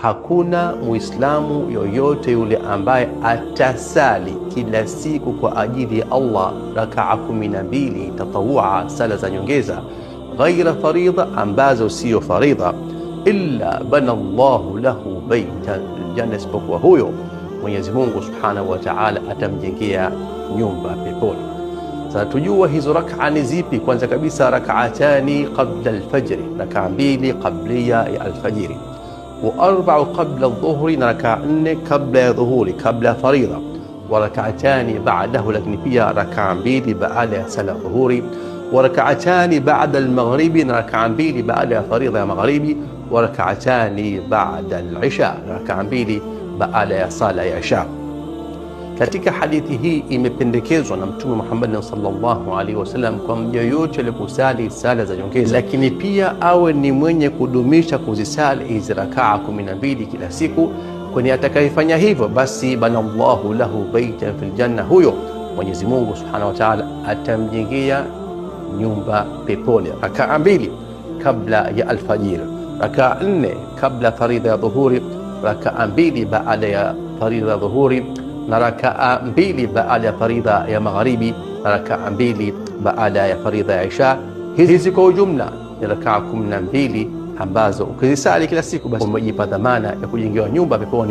hakuna Muislamu yoyote yule ambaye atasali kila siku kwa ajili ya Allah rakaa 12 tatawua, sala za nyongeza, ghaira faridha, ambazo sio faridha, illa bana Allahu lahu baitan fil janna, isipokuwa huyo Mwenyezi Mungu Subhanahu wa Ta'ala atamjengea nyumba peponi. Sasa tujua hizo rak'a ni zipi. Kwanza kabisa, rak'atani qabla al-fajr, rak'a 2 qabliya ya al-fajr, wa 4 qabla adh-dhuhri, na rak'a 4 kabla ya dhuhuri, kabla faridha, wa rak'atani ba'dahu, lakini pia rak'a 2 baada ya sala dhuhuri, wa rak'atani ba'da al-maghribi, na rak'a 2 baada ya faridha ya maghribi, wa rak'atani ba'da al-isha, rak'a 2 baada ya sala ya isha. Katika hadithi hii imependekezwa na Mtume Muhammad sallallahu alaihi wasallam kwa mja yoyote aliyekusali sala za nyongeza, lakini pia awe ni mwenye kudumisha kuzisali hizi rakaa 12 kila siku, kwani atakayefanya hivyo basi banallahu lahu baitan fil janna, huyo Mwenyezi Mungu Subhanahu wa Ta'ala atamjengea nyumba peponi. Rakaa 2 kabla ya alfajiri, rakaa 4 kabla faridha ya dhuhuri, rakaa 2 baada ya faridha ya dhuhuri, na rakaa 2 baada ya faridha ya magharibi, na rakaa 2 baada ya faridha ya isha. Hizi kwa ujumla ni rakaa 12 ambazo ukizisali kila siku basi umejipa dhamana ya kujengewa nyumba peponi.